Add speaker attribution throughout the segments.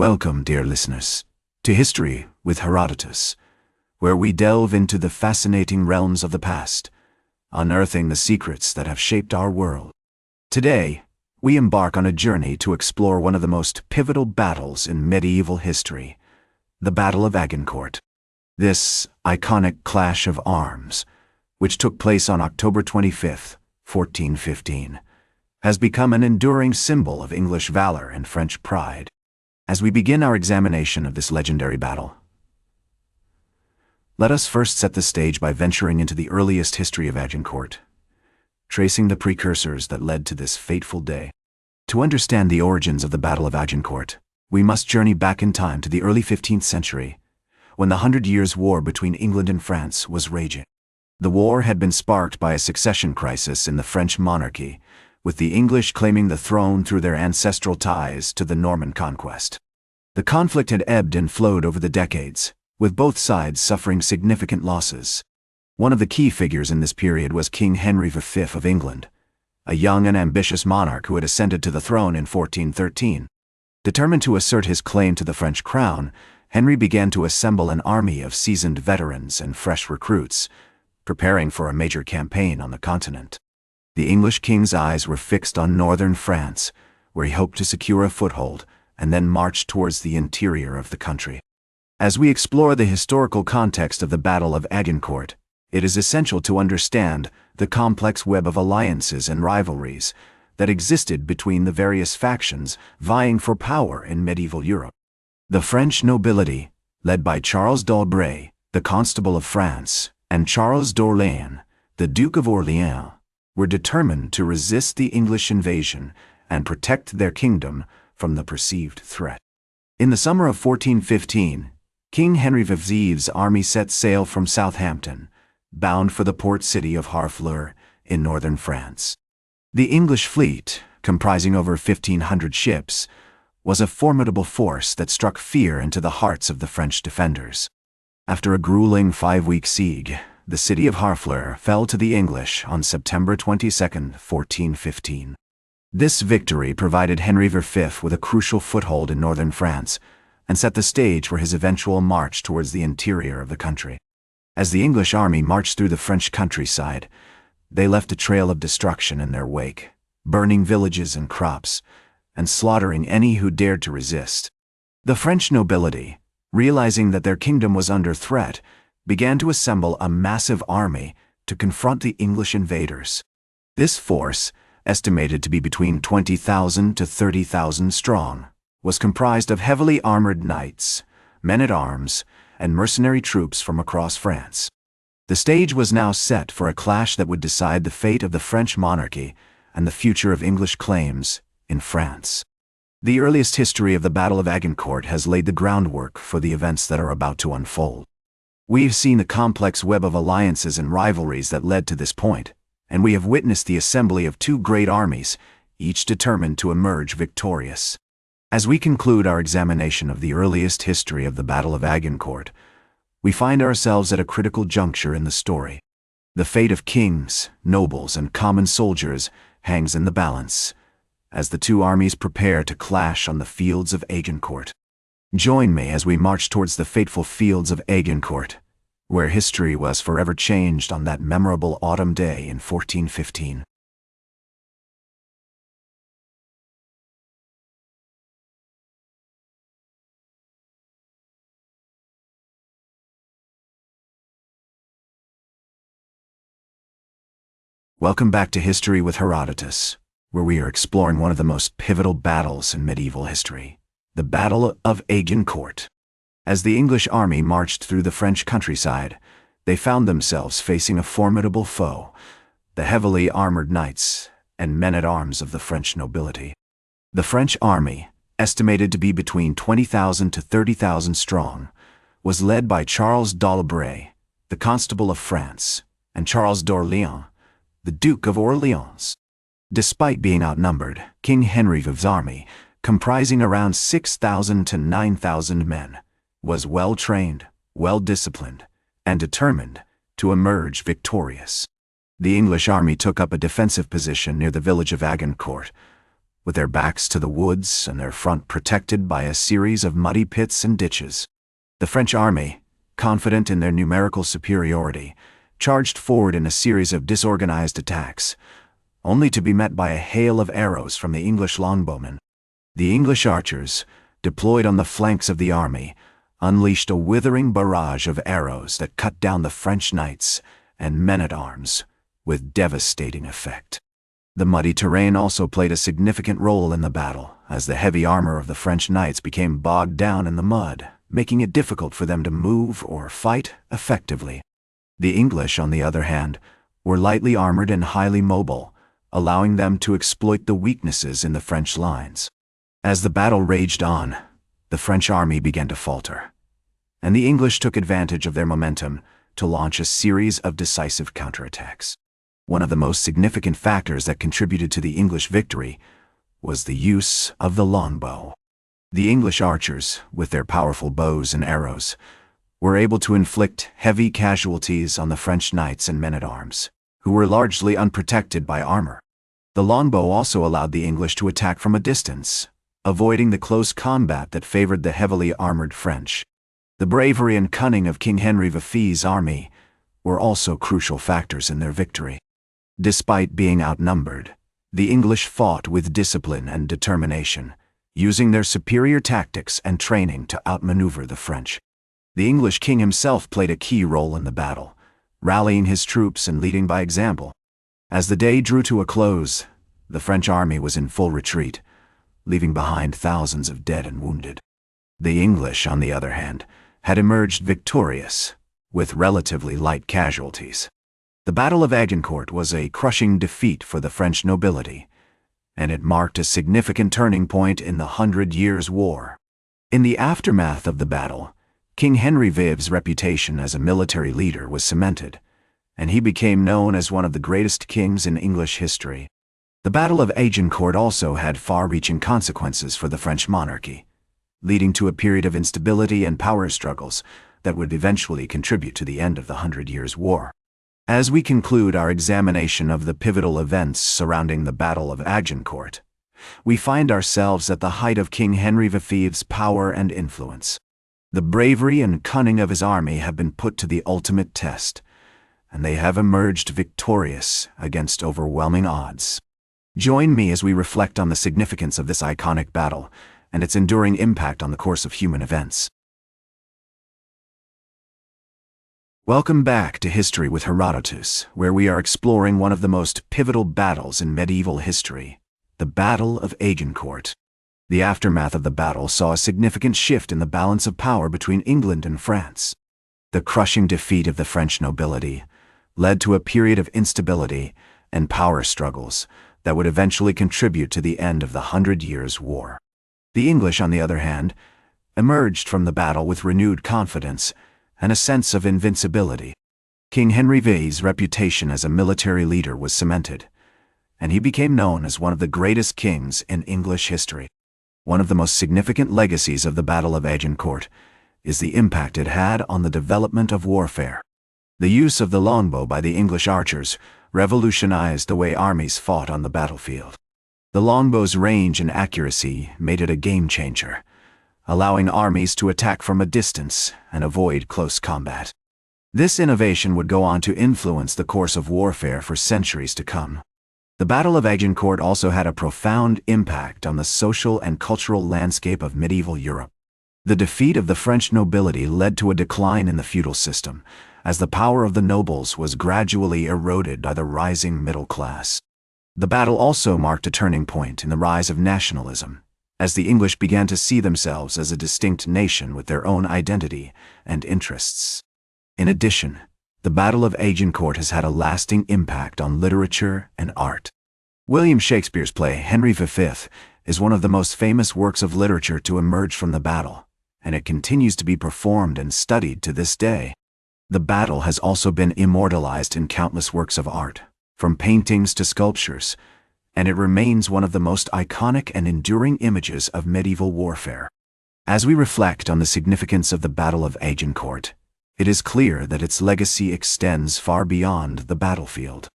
Speaker 1: Welcome, dear listeners, to History with Herodotus, where we delve into the fascinating realms of the past, unearthing the secrets that have shaped our world. Today, we embark on a journey to explore one of the most pivotal battles in medieval history, the Battle of Agincourt. This iconic clash of arms, which took place on October 25, 1415, has become an enduring symbol of English valor and French pride. As we begin our examination of this legendary battle, let us first set the stage by venturing into the earliest history of Agincourt, tracing the precursors that led to this fateful day. To understand the origins of the Battle of Agincourt, we must journey back in time to the early 15th century, when the 100 Years' War between England and France was raging. The war had been sparked by a succession crisis in the French monarchy, with the English claiming the throne through their ancestral ties to the Norman conquest. The conflict had ebbed and flowed over the decades, with both sides suffering significant losses. One of the key figures in this period was King Henry V of England, a young and ambitious monarch who had ascended to the throne in 1413. Determined to assert his claim to the French crown, Henry began to assemble an army of seasoned veterans and fresh recruits, preparing for a major campaign on the continent. The English king's eyes were fixed on northern France, where he hoped to secure a foothold and then march towards the interior of the country. As we explore the historical context of the Battle of Agincourt, it is essential to understand the complex web of alliances and rivalries that existed between the various factions vying for power in medieval Europe. The French nobility, led by Charles d'Albret, the Constable of France, and Charles d'Orléans, the Duke of Orleans, were determined to resist the English invasion and protect their kingdom from the perceived threat. In the summer of 1415, King Henry V's army set sail from Southampton, bound for the port city of Harfleur in northern France. The English fleet, comprising over 1,500 ships, was a formidable force that struck fear into the hearts of the French defenders. After a grueling 5-week siege, the city of Harfleur fell to the English on September 22, 1415. This victory provided Henry V with a crucial foothold in northern France and set the stage for his eventual march towards the interior of the country. As the English army marched through the French countryside, they left a trail of destruction in their wake, burning villages and crops, and slaughtering any who dared to resist. The French nobility, realizing that their kingdom was under threat, began to assemble a massive army to confront the English invaders. This force, estimated to be between 20,000 to 30,000 strong, was comprised of heavily armored knights, men-at-arms, and mercenary troops from across France. The stage was now set for a clash that would decide the fate of the French monarchy and the future of English claims in France. The earliest history of the Battle of Agincourt has laid the groundwork for the events that are about to unfold. We've seen the complex web of alliances and rivalries that led to this point, and we have witnessed the assembly of two great armies, each determined to emerge victorious. As we conclude our examination of the earliest history of the Battle of Agincourt, we find ourselves at a critical juncture in the story. The fate of kings, nobles, and common soldiers hangs in the balance, as the two armies prepare to clash on the fields of Agincourt. Join me as we march towards the fateful fields of Agincourt, where history was forever changed on that memorable autumn day in 1415. Welcome back to History with Herodotus, where we are exploring one of the most pivotal battles in medieval history, the Battle of Agincourt. As the English army marched through the French countryside, they found themselves facing a formidable foe, the heavily armored knights and men-at-arms of the French nobility. The French army, estimated to be between 20,000 to 30,000 strong, was led by Charles d'Albret, the Constable of France, and Charles d'Orléans, the Duke of Orleans. Despite being outnumbered, King Henry V's army, comprising around 6,000 to 9,000 men, was well-trained, well-disciplined, and determined to emerge victorious. The English army took up a defensive position near the village of Agincourt, with their backs to the woods and their front protected by a series of muddy pits and ditches. The French army, confident in their numerical superiority, charged forward in a series of disorganized attacks, only to be met by a hail of arrows from the English longbowmen. The English archers, deployed on the flanks of the army, unleashed a withering barrage of arrows that cut down the French knights and men-at-arms with devastating effect. The muddy terrain also played a significant role in the battle, as the heavy armor of the French knights became bogged down in the mud, making it difficult for them to move or fight effectively. The English, on the other hand, were lightly armored and highly mobile, allowing them to exploit the weaknesses in the French lines. As the battle raged on, the French army began to falter, and the English took advantage of their momentum to launch a series of decisive counterattacks. One of the most significant factors that contributed to the English victory was the use of the longbow. The English archers, with their powerful bows and arrows, were able to inflict heavy casualties on the French knights and men-at-arms, who were largely unprotected by armor. The longbow also allowed the English to attack from a distance, avoiding the close combat that favored the heavily armored French. The bravery and cunning of King Henry V's army were also crucial factors in their victory. Despite being outnumbered, the English fought with discipline and determination, using their superior tactics and training to outmaneuver the French. The English king himself played a key role in the battle, rallying his troops and leading by example. As the day drew to a close, the French army was in full retreat, leaving behind thousands of dead and wounded. The English, on the other hand, had emerged victorious, with relatively light casualties. The Battle of Agincourt was a crushing defeat for the French nobility, and it marked a significant turning point in the 100 Years' War. In the aftermath of the battle, King Henry V's reputation as a military leader was cemented, and he became known as one of the greatest kings in English history. The Battle of Agincourt also had far-reaching consequences for the French monarchy, leading to a period of instability and power struggles that would eventually contribute to the end of the 100 Years' War. As we conclude our examination of the pivotal events surrounding the Battle of Agincourt, we find ourselves at the height of King Henry V's power and influence. The bravery and cunning of his army have been put to the ultimate test, and they have emerged victorious against overwhelming odds. Join me as we reflect on the significance of this iconic battle and its enduring impact on the course of human events. Welcome back to History with Herodotus, where we are exploring one of the most pivotal battles in medieval history, the Battle of Agincourt. The aftermath of the battle saw a significant shift in the balance of power between England and France. The crushing defeat of the French nobility led to a period of instability and power struggles that would eventually contribute to the end of the 100 Years' War. The English, on the other hand, emerged from the battle with renewed confidence and a sense of invincibility. King Henry V's reputation as a military leader was cemented, and he became known as one of the greatest kings in English history. One of the most significant legacies of the Battle of Agincourt is the impact it had on the development of warfare. The use of the longbow by the English archers revolutionized the way armies fought on the battlefield. The longbow's range and accuracy made it a game-changer, allowing armies to attack from a distance and avoid close combat. This innovation would go on to influence the course of warfare for centuries to come. The Battle of Agincourt also had a profound impact on the social and cultural landscape of medieval Europe. The defeat of the French nobility led to a decline in the feudal system, as the power of the nobles was gradually eroded by the rising middle class. The battle also marked a turning point in the rise of nationalism, as the English began to see themselves as a distinct nation with their own identity and interests. In addition, the Battle of Agincourt has had a lasting impact on literature and art. William Shakespeare's play Henry V is one of the most famous works of literature to emerge from the battle, and it continues to be performed and studied to this day. The battle has also been immortalized in countless works of art, from paintings to sculptures, and it remains one of the most iconic and enduring images of medieval warfare. As we reflect on the significance of the Battle of Agincourt, it is clear that its legacy extends far beyond the battlefield.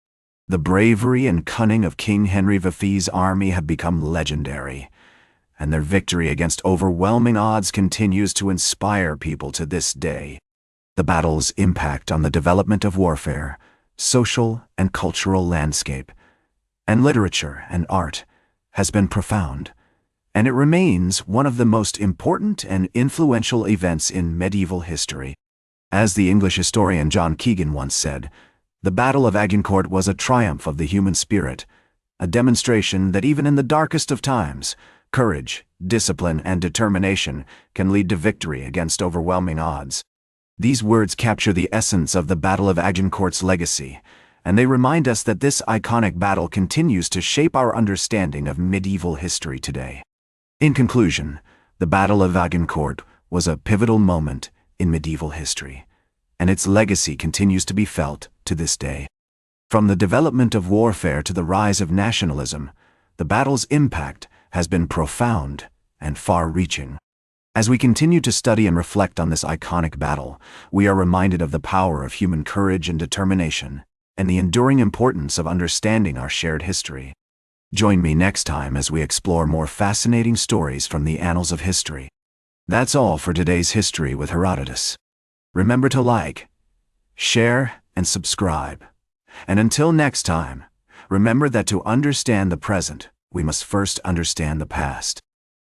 Speaker 1: The bravery and cunning of King Henry VI's army have become legendary, and their victory against overwhelming odds continues to inspire people to this day. The battle's impact on the development of warfare, social and cultural landscape, and literature and art has been profound, and it remains one of the most important and influential events in medieval history. As the English historian John Keegan once said, the Battle of Agincourt was a triumph of the human spirit, a demonstration that even in the darkest of times, courage, discipline, and determination can lead to victory against overwhelming odds. These words capture the essence of the Battle of Agincourt's legacy, and they remind us that this iconic battle continues to shape our understanding of medieval history today. In conclusion, the Battle of Agincourt was a pivotal moment in medieval history, and its legacy continues to be felt to this day. From the development of warfare to the rise of nationalism, the battle's impact has been profound and far-reaching. As we continue to study and reflect on this iconic battle, we are reminded of the power of human courage and determination, and the enduring importance of understanding our shared history. Join me next time as we explore more fascinating stories from the annals of history. That's all for today's History with Herodotus. Remember to like, share, and subscribe. And until next time, remember that to understand the present, we must first understand the past.